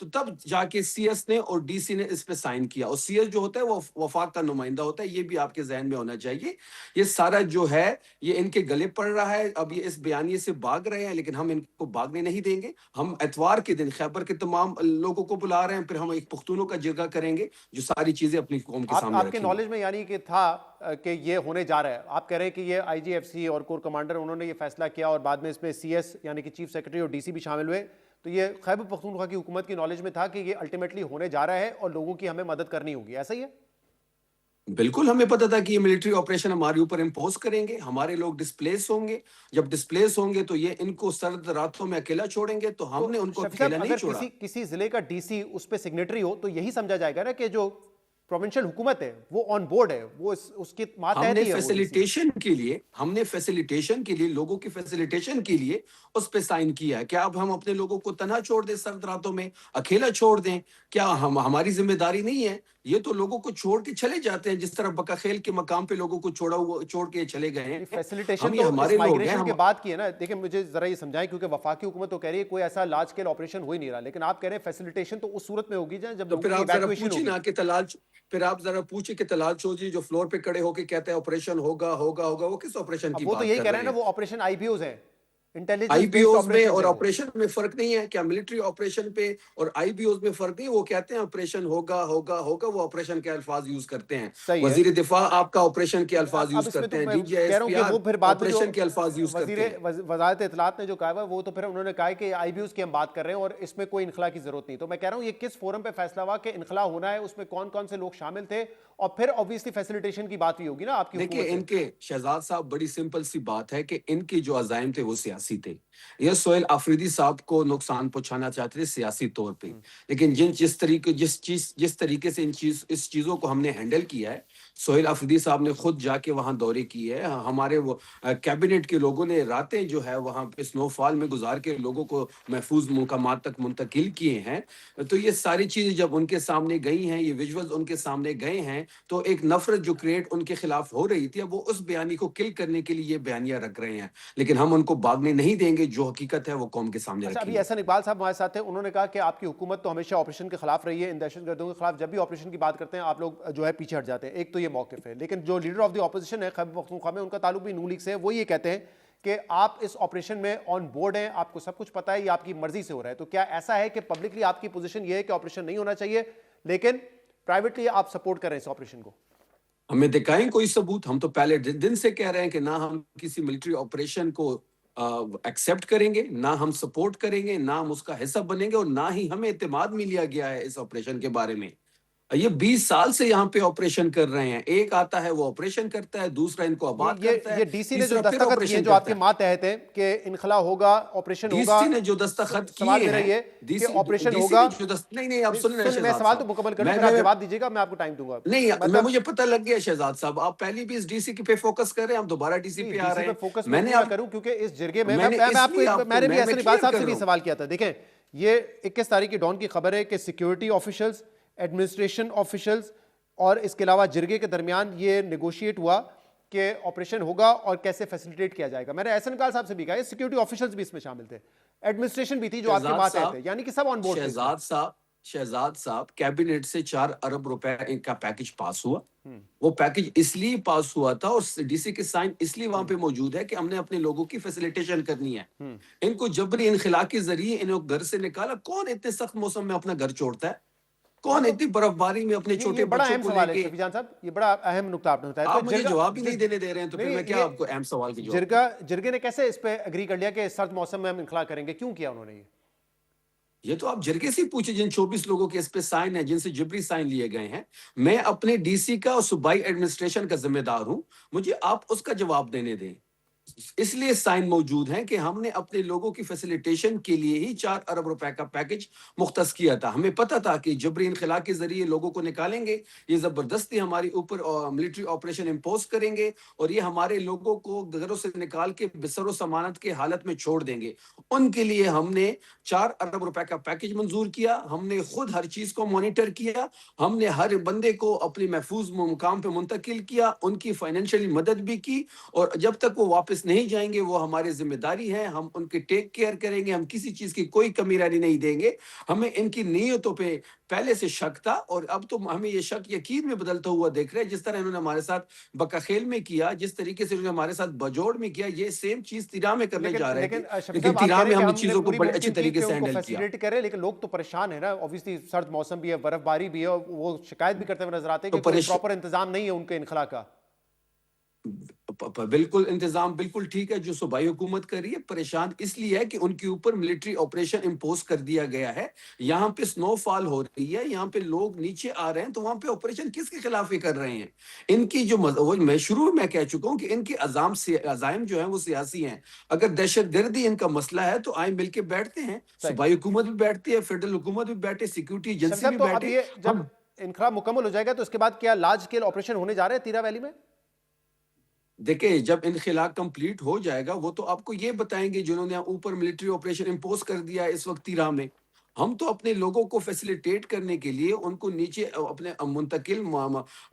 تو تب جا کے سی ایس نے اور ڈی سی نے اس پہ سائن کیا. اور سی ایس جو ہوتا ہے وہ وفاق کا نمائندہ ہوتا ہے, یہ بھی آپ کے ذہن میں ہونا چاہیے. یہ سارا جو ہے یہ ان کے گلے پڑ رہا ہے. اب یہ اس بیانیے سے بھاگ رہے ہیں, لیکن ہم ان کو بھاگنے نہیں دیں گے. ہم اتوار کے دن خیبر کے تمام لوگوں کو بلا رہے ہیں, پھر ہم ایک پختونوں کا جرگہ کریں گے جو ساری چیزیں اپنی قوم کے سامنے آپ کے رکھیں گے. نالج میں یعنی کہ تھا کہ یہ ہونے جا رہا ہے, آپ کہہ رہے ہیں کہ یہ آئی جی ایف سی اور کور کمانڈر انہوں نے یہ فیصلہ کیا اور بعد میں اس میں سی ایس یعنی کہ چیف سیکرٹری اور ڈی سی بھی شامل ہوئے, تو یہ خیبر پختونخوا کی حکومت کی نالج میں تھا کہ یہ الٹیمیٹلی ہونے جا رہا ہے اور لوگوں کی ہمیں مدد کرنی ہوگی, ایسا ہی ہے؟ بالکل ہمیں پتا تھا کہ یہ ملٹری آپریشن ہمارے اوپر امپوز کریں گے, ہمارے لوگ ڈسپلیس ہوں گے. جب ڈسپلیس ہوں گے تو یہ ان کو سرد راتوں میں اکیلا چھوڑیں گے, تو ہم نے ان کو شفیع صاحب اکیلا نہیں اگر چھوڑا. کسی ضلع کا ڈی سی اس پہ سگنیٹری ہو تو یہی سمجھا جائے گا نا کہ جو پروونشل حکومت ہے وہ آن بورڈ ہے, وہ اس کی ہم ماتحت نے ہی ہے وہ ڈی سی. فیسیلیٹیشن کے لیے لوگوں کی فیسیلیٹیشن کے لیے اس پہ سائن کیا ہے. کیا اب ہم اپنے لوگوں کو تنہا چھوڑ دیں, سرد راتوں میں اکیلا چھوڑ دیں؟ کیا ہماری ذمہ داری نہیں ہے؟ یہ تو لوگوں کو چھوڑ کے چلے جاتے ہیں, جس طرح بکاخیل کے مقام پہ لوگوں کو چھوڑ کے چلے گئے ہیں. فیسیلیٹیشن ہم یہ تو اس ہمارے لوگ ہیں. مائگریشن کے ہم بعد کی ہے نا. دیکھیں مجھے ذرا یہ سمجھائیں, کیونکہ وفاقی حکومت تو کہہ رہی ہے کوئی ایسا لارج اسکیل آپریشن ہو ہی نہیں رہا, لیکن آپ کہہ رہے ہیں فیسیلیٹیشن تو اس صورت میں ہوگی جب تو لوگوں پھر کی آپ ذرا ایویکویشن پوچھیں ہوگی. نا کہ طلال چودھری جو فلور پہ کھڑے ہو کے کہتے ہیں آپریشن ہوگا ہوگا ہوگا, وہ کس آپریشن کی اب وہ تو بات یہی کر کہہ رہے رہے ہیں نا, ہیں؟ وہ آپریشن آئی بی اوز ہیں, آئی انٹیلیجنس بی بیسڈ اوز میں آپریشنز اور ہیں وہ. آپریشن میں فرق نہیں ہے کیا؟ ملٹری آپریشن پہ اور آئی بی اوز میں فرق نہیں. وہ کہتے ہیں آپریشن ہوگا ہوگا ہوگا, وہ آپریشن کے الفاظ یوز کرتے ہیں. صحیح ہے. وزیر دفاع آپ کا آپریشن کے الفاظ اب یوز اس میں تو کرتے ہیں, میں ڈی جی کہہ ایس رہا ہوں پی کہ آر وہ پھر بعد میں جو آپریشن کے الفاظ یوز وزیر کرتے ہیں. وزارت اطلاعات نے جو کہا ہوا وہ تو پھر انہوں نے کہا کہ آئی بی اوز کی ہم بات کر رہے ہیں اور اس میں کوئی انخلا کی ضرورت نہیں. تو میں کہہ رہا ہوں یہ کس فورم پہ فیصلہ ہوا کہ انخلا ہونا ہے, اس میں کون کون سے لوگ شامل تھے, اور پھر obviously فیسیلیٹیشن کی بات بھی ہوگی نا آپ کی دیکھیں حکومت سے. ان کے شہزاد صاحب, بڑی سمپل سی بات ہے کہ ان کے جو عزائم تھے وہ سیاسی تھے. یہ سہیل آفریدی صاحب کو نقصان پہنچانا چاہتے تھے سیاسی طور پہ, لیکن جس طریقے سے اس چیزوں کو ہم نے ہینڈل کیا ہے, سہیل آفریدی صاحب نے خود جا کے وہاں دورے کیے ہیں. ہمارے وہ کیبنٹ کے لوگوں نے راتیں جو ہے وہاں پہ سنو فال میں گزار کے لوگوں کو محفوظ مقامات تک منتقل کیے ہیں. تو یہ ساری چیزیں جب ان کے سامنے گئی ہیں, یہ ویژولز ان کے سامنے گئے ہیں, تو ایک نفرت جو کریٹ ان کے خلاف ہو رہی تھی, اب وہ اس بیانی کو کل کرنے کے لیے یہ بیانیاں رکھ رہے ہیں. لیکن ہم ان کو بھاگنے نہیں دیں گے, جو حقیقت ہے وہ قوم کے سامنے اچھا, رکھیں ابھی گے. احسن اقبال صاحب ہمارے ساتھ تھے, انہوں نے کہا کہ آپ کی حکومت تو ہمیشہ آپریشن کے خلاف رہی ہے, ان دہشت گردوں کے خلاف جب بھی آپریشن کی بات کرتے ہیں آپ لوگ جو ہے پیچھے ہٹ جاتے ہیں. ایک تو یہ موقف ہے, لیکن جو لیڈر آف دی اپوزیشن ہے خیبر پختونخوا میں, ان کا تعلق بھی نون لیگ سے ہے, وہ یہ کہتے ہیں کہ آپ اس آپریشن میں آن بورڈ ہیں, آپ کو سب کچھ پتہ ہے, یہ آپ کی مرضی سے ہو رہا ہے. تو کیا ایسا ہے کہ پبلکلی آپ کی پوزیشن یہ ہے کہ آپریشن نہیں ہونا چاہیے, لیکن پرائیویٹلی آپ سپورٹ کر رہے ہیں اس آپریشن کو؟ ہمیں دکھائیں کوئی ثبوت. ہم تو پہلے دن سے کہہ رہے ہیں کہ نہ ہم کسی ملٹری آپریشن کو ایکسیپٹ کریں گے, نہ ہم سپورٹ کریں گے, نہ ہم اس کا حصہ بنیں گے, اور نہ ہی ہمیں اعتماد میں لیا گیا ہے اس آپریشن کے بارے میں. یہ 20 سال سے یہاں پہ آپریشن کر رہے ہیں. ایک آتا ہے وہ آپریشن کرتا ہے, دوسرا ان کو آباد کرتا ہے, یہ ڈی سی نے جو تیسرا پھر دستخط کیے ہیں آپریشن جو آپ کرتا کے ہے. ماتحت ہیں کہ انخلا ہوگا, آپریشن ڈی ہوگا, سی نے جو دستخط سوال کیے میرا ہیں, یہ ڈی کہ سی آپریشن ڈی سی ہوگا. نے جو نہیں آپ سنیں نا میں شہزاد سوال تو صاحب, مکمل کر لوں, پھر آپ جواب دیجیے گا, میں آپ کو ٹائم دوں گا. نہیں مجھے پتہ لگ گیا شہزاد صاحب, آپ پہلی بھی اس ڈی سی پہ فوکس کر رہے ہیں, ہم دوبارہ ڈی سی پہ ڈی آ سی رہے پہ ہیں. فوکس میں میں اس نے لیے نہ کروں کیونکہ اس جرگے میں میں نے آپ اس لیے کو میں نے بھی احسن اقبال کلیئر صاحب کر سے بھی رہا ہوں. سوال کیا تھا. دیکھیں یہ 21 تاریخ کی ڈان کی خبر ہے کہ سیکیورٹی آفیشلز, ایڈمنسٹریشن آفیشلز اور اس کے علاوہ جرگے کے درمیان یہ نیگوشیٹ ہوا کہ آپریشن ہوگا اور کیسے فیسیلیٹیٹ کیا جائے گا. میں نے احسن اقبال صاحب سے بھی کہا سیکیورٹی آفیشلز بھی اس میں شامل تھے, ایڈمنسٹریشن بھی تھی جو آپ کے ماتحت ہے, یعنی کہ سب آن بورڈ تھے اس میں. شہزاد صاحب کیبنٹ سے 4 ارب روپے کا پیکج پاس ہوا. وہ پیکج اس لیے پاس ہوا تھا اور ڈی سی کے سائن اس لیے وہاں پہ موجود ہے کہ ہم نے اپنے لوگوں کی فیسیلیٹیشن کرنی ہے. ان کو جبری انخلا کے ذریعے انہوں گھر سے نکالا. کون اتنے سخت موسم میں اپنا گھر چھوڑتا ہے؟ کون اتنی برف باری میں اپنے چھوٹے یہ بڑا بچوں اہم کو لے سوال ہے کے؟ شفیع جان صاحب, یہ بڑا اہم نقطہ آپ نے بتایا. آپ مجھے جواب ہی نہیں دینے دے رہے ہیں, تو پھر میں کیا آپ کو اہم سوال کی جواب دوں؟ جرگے نے کیسے اس پہ اگری کر لیا کہ سرد موسم میں ہم انخلا کریں گے, کیوں کیا انہوں نے یہ تو آپ جرگے سے پوچھیں جن 24 لوگوں کے اس پہ سائن ہیں, جن سے جبری سائن لیے گئے ہیں. میں اپنے ڈی سی کا اور صوبائی ایڈمنسٹریشن کا ذمہ دار ہوں, مجھے آپ اس کا جواب دینے دیں. اس لیے سائن موجود ہیں کہ ہم نے اپنے لوگوں کی فیسیلیٹیشن کے لیے ہی 4 ارب روپے کا پیکج مختص کیا تھا. ہمیں پتا تھا کہ جبری انخلا کے ذریعے لوگوں کو نکالیں گے, یہ زبردستی ہمارے اوپر ملٹری آپریشن امپوز کریں گے, اور یہ ہمارے لوگوں کو گھروں سے نکال کے بسر و سمانت کے حالت میں چھوڑ دیں گے. ان کے لیے ہم نے 4 ارب روپے کا پیکج منظور کیا. ہم نے خود ہر چیز کو مانیٹر کیا, ہم نے ہر بندے کو اپنی محفوظ مقام پہ منتقل کیا, ان کی فائنینشلی مدد بھی کی, اور جب تک وہ واپس واپس نہیں جائیں گے وہ ہماری ذمہ داری ہے, ہم ان کی ٹیک کیئر کریں گے, ہم کسی چیز کی کوئی کمی رانی نہیں دیں گے. ہمیں ان کی نیتوں پہ پہلے سے شک تھا اور اب تو ہمیں یہ شک یقین میں بدلتا ہوا دیکھ رہے ہیں. جس طرح انہوں نے ہمارے ساتھ بکاخیل میں کیا, جس طریقے سے انہوں نے ہمارے ساتھ بجوڑ میں کیا, یہ سیم چیز تیرا میں کرنے لیکن جا رہے تھے. لیکن شفیع لیکن صاحب آپ کہہ تیرا رہے میں ہیں کہ ہم نے ہم نے چیزوں کو پوری بڑے ممکن اچھی کی طریقے کہ سے ان کو ہینڈل کیا. فیسیلیٹ کرے, لیکن لوگ تو پریشان ہیں نا, اوبویسلی سرد موسم بھی ہے, برف باری بھی ہے, اور وہ شکایت بھی کرتے ہوئے نظر آتے ہیں تو کہ کوئی پراپر انتظام نہیں ہے ان کے انخلا کا. بالکل انتظام بالکل ٹھیک ہے جو صوبائی حکومت کر رہی ہے. پریشان اس لیے ہے کہ ان کے اوپر ملٹری آپریشن امپوز کر دیا گیا ہے. یہاں پہ سنو فال ہو رہی ہے, یہاں پہ لوگ نیچے آ رہے ہیں, تو وہاں پہ آپریشن کس کے خلاف ہی کر رہے ہیں. ان کی جو میں شروع میں کہہ چکا ہوں کہ ان کے عزائم جو ہیں وہ سیاسی ہیں. اگر دہشت گردی ان کا مسئلہ ہے تو آئیں مل کے بیٹھتے ہیں, صحیح. صوبائی حکومت بھی بیٹھتی ہے, فیڈرل حکومت بھی بیٹھے, سیکورٹی شفیع ایجنسی صاحب بھی تو اب بیٹھے. یہ جب ہم انخلا مکمل ہو جائے گا تو اس کے بعد کیا لارج اسکیل آپریشن ہونے جا رہے ہیں تیرا ویلی میں؟ دیکھیں جب انخلا کمپلیٹ ہو جائے گا وہ تو آپ کو یہ بتائیں گے جنہوں نے اوپر ملٹری آپریشن امپوز کر دیا ہے اس وقت تیرا میں. ہم تو اپنے لوگوں کو فیسیلیٹیٹ کرنے کے لیے, ان کو نیچے اپنے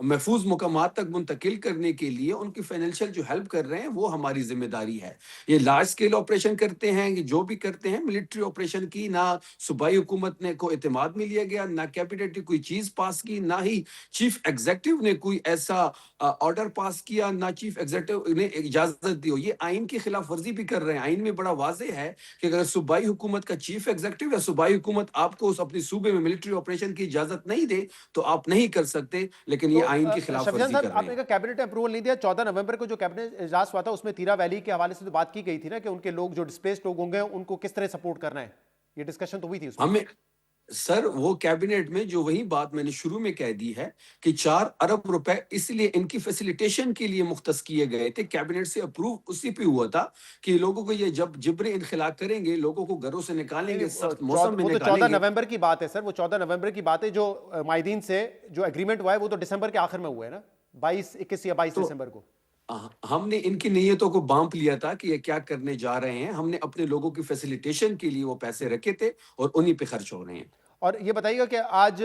محفوظ مقامات تک منتقل کرنے کے لیے ان کی فائنینشیل جو ہیلپ کر رہے ہیں وہ ہماری ذمہ داری ہے. یہ لارج اسکیل آپریشن کرتے ہیں, یہ جو بھی کرتے ہیں ملٹری آپریشن کی نہ صوبائی حکومت نے کو اعتماد میں لیا گیا, نہ کیبنٹ نے کوئی چیز پاس کی, نہ ہی چیف ایگزیکٹو نے کوئی ایسا آرڈر پاس کیا, نہ چیف ایگزیکٹو نے اجازت دی ہو. یہ آئین کی خلاف ورزی بھی کر رہے ہیں. آئین میں بڑا واضح ہے کہ اگر صوبائی حکومت کا چیف ایگزیکٹو یا صوبائی حکومت آپ کو اپنے صوبے میں ملٹری آپریشن کی اجازت نہیں دے تو آپ نہیں کر سکتے, لیکن یہ تو آئین کی خلاف شفیع ورزی صاحب کر رہے آپ نے ہیں. کہا کیبنٹ نے اپروول نہیں دیا, 14 نومبر کو جو کیبنٹ اجلاس ہوا تھا اس میں تیرا ویلی کے حوالے سے تو بات کی گئی تھی نا کہ ان کے لوگ جو ڈسپلیسڈ لوگ ہوں گے ان کو کس طرح سپورٹ کرنا ہے, یہ ڈسکشن تو ہوئی تھی اس میں. ہمیں سر وہ کیبنٹ میں جو وہی بات میں نے شروع میں کہہ دی ہے کہ 4 ارب روپے اس لیے ان کی فیسیلیٹیشن کے لیے مختص کیے گئے تھے. کیبنٹ سے اپروو اسی پہ ہوا تھا کہ لوگوں کو یہ جب جبری انخلا کریں گے, لوگوں کو گھروں سے نکالیں گے, سخت موسم میں وہ تو نکالیں 14 گے. نومبر کی بات ہے سر, وہ 14 نومبر کی بات ہے. جو مائدین سے جو ایگریمنٹ ہوا ہے وہ تو دسمبر کے آخر میں ہوا ہے نا, 21 یا 22 تو دسمبر کو. ہم نے ان کی نیتوں کو بانپ لیا تھا کہ یہ کیا کرنے جا رہے ہیں. ہم نے اپنے لوگوں کی فیسیلیٹیشن کے لیے وہ پیسے رکھے تھے اور انہی پہ خرچ ہو رہے ہیں. اور یہ بتائیے گا کہ آج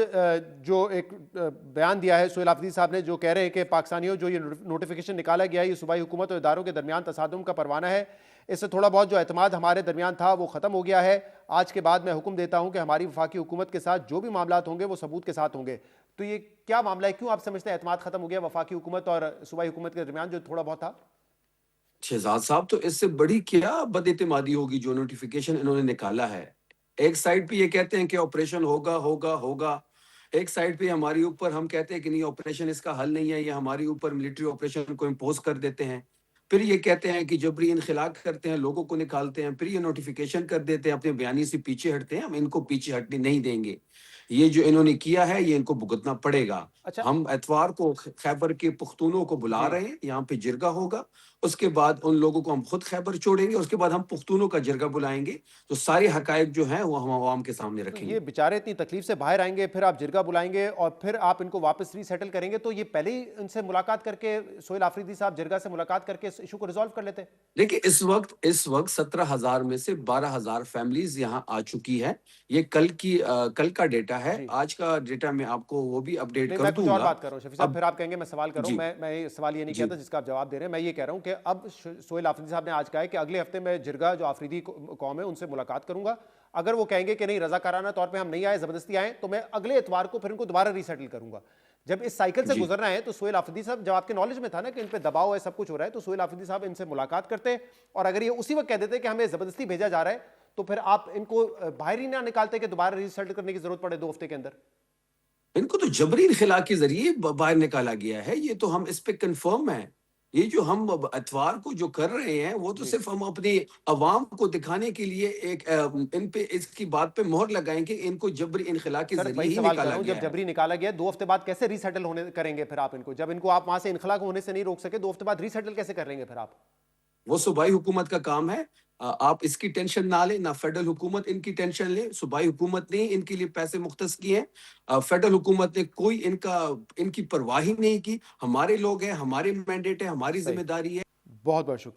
جو ایک بیان دیا ہے سہیل آفریدی صاحب نے, جو کہہ رہے ہیں کہ پاکستانیوں جو یہ نوٹیفیکیشن نکالا گیا ہے یہ صوبائی حکومت اور اداروں کے درمیان تصادم کا پروانہ ہے, اس سے تھوڑا بہت جو اعتماد ہمارے درمیان تھا وہ ختم ہو گیا ہے. آج کے بعد میں حکم دیتا ہوں کہ ہماری وفاقی حکومت کے ساتھ جو بھی معاملات ہوں گے وہ ثبوت کے ساتھ ہوں گے. تو یہ کیا معاملہ ہے, کیوں آپ سمجھتے ہیں اعتماد ختم ہو گیا وفاقی حکومت اور صوبائی حکومت کے درمیان جو تھوڑا بہت تھا؟ شہزاد صاحب تو اس سے بڑی کیا بد اعتمادی ہوگی جو نوٹیفیکیشن انہوں نے نکالا ہے. ایک سائڈ پہ یہ کہتے ہیں کہ آپریشن ہوگا ہوگا ہوگا, ایک سائڈ پہ ہماری اوپر ہم کہتے ہیں کہ نہیں آپریشن اس کا حل نہیں ہے, یہ ہماری اوپر ملٹری آپریشن کو امپوز کر دیتے ہیں. پھر یہ کہتے ہیں کہ جبری انخلا کرتے ہیں, لوگوں کو نکالتے ہیں, پھر یہ نوٹیفیکیشن کر دیتے ہیں, اپنے بیانی سے پیچھے ہٹتے ہیں. ہم ان کو پیچھے ہٹنے نہیں دیں گے. یہ جو انہوں نے کیا ہے یہ ان کو بھگتنا پڑے گا. اچھا ہم اتوار کو خیبر کے پختونوں کو بلا جی, رہے ہیں, یہاں پہ جرگہ ہوگا. اس کے بعد ان لوگوں کو ہم خود خیبر چھوڑیں گے, اس کے بعد ہم پختونوں کا جرگہ بلائیں گے. تو سارے حقائق جو ہیں وہ ہم عوام کے سامنے تو رکھیں گے. یہ بیچارے اتنی تکلیف سے باہر آئیں گے, پھر آپ جرگہ بلائیں گے اور پھر آپ ان کو واپس ری سیٹل کریں گے, تو یہ پہلے ہی ان سے ملاقات کر کے سہیل آفریدی صاحب جرگہ سے ملاقات کر کے اس ایشو کو ریزالو کر لیتے. دیکھیں اس وقت 17,000 میں سے 12,000 فیملیز یہاں آ چکی ہے. یہ کل کا ڈیٹا ہے. جی آج کا ڈیٹا میں آپ کو وہ بھی اپڈیٹ نہیں, کر میں کچھ دوں اور گا. بات کر رہا ہوں شفیع صاحب, اب پھر آپ کہیں گے میں سوال کر رہا ہوں. جی میں سوال یہ نہیں جی کہتا جس کا آپ جواب دے رہے ہیں, میں یہ کہہ رہا ہوں کہ اب سہیل آفریدی صاحب نے آج کہا ہے کہ اگلے ہفتے میں جرگہ جو آفریدی قوم ہے ان سے ملاقات کروں گا. اگر وہ کہیں گے کہ نہیں رضاکارانہ طور پہ ہم نہیں آئے, زبردستی آئیں, تو میں اگلے اتوار کو پھر ان کو دوبارہ ری سیٹل کروں گا. جب اس سائیکل سے جی گزرنا ہے تو سہیل آفریدی صاحب, جب آپ کے نالج میں تھا نا کہ ان پہ دباؤ ہے, سب کچھ ہو رہا ہے, تو سہیل آفریدی صاحب ان سے ملاقات کرتے, اور اگر یہ اسی وقت کہہ دیتے کہ ہمیں زبردستی بھیجا جا رہا ہے تو پھر آپ ان کو باہر ہی نہ نکالتے کہ دوبارہ ری سیٹل کرنے کی ضرورت پڑے 2 ہفتے کے اندر. ان کو تو جبری انخلا کے ذریعے باہر نکالا گیا ہے. یہ تو ہم اس پہ کنفرم ہیں. یہ جو ہم اتوار کو جو کر رہے ہیں وہ تو جی صرف ہم اپنی عوام کو دکھانے کے لیے ایک ان پہ اس کی بات پہ مہر لگائیں کہ ان کو جبری انخلا کے سر ذریعے وہی ہی سوال کر رہا نکالا ہوں, جب گیا ہے. جبری نکالا گیا 2 ہفتے بعد کیسے ری سیٹل کریں گے پھر آپ ان کو, جب ان کو آپ وہاں سے انخلا ہونے سے نہیں روک سکے 2 ہفتے بعد ری سیٹل کیسے کریں گے پھر آپ؟ وہ صوبائی حکومت کا کام ہے. آپ اس کی ٹینشن نہ لیں, نہ فیڈرل حکومت ان کی ٹینشن لے. صوبائی حکومت نے ان کے لیے پیسے مختص کیے ہیں. فیڈرل حکومت نے کوئی ان کی پرواہ ہی نہیں کی. ہمارے لوگ ہیں, ہمارے مینڈیٹ ہے, ہماری صحیح, ذمہ داری ہے. بہت بہت شکریہ.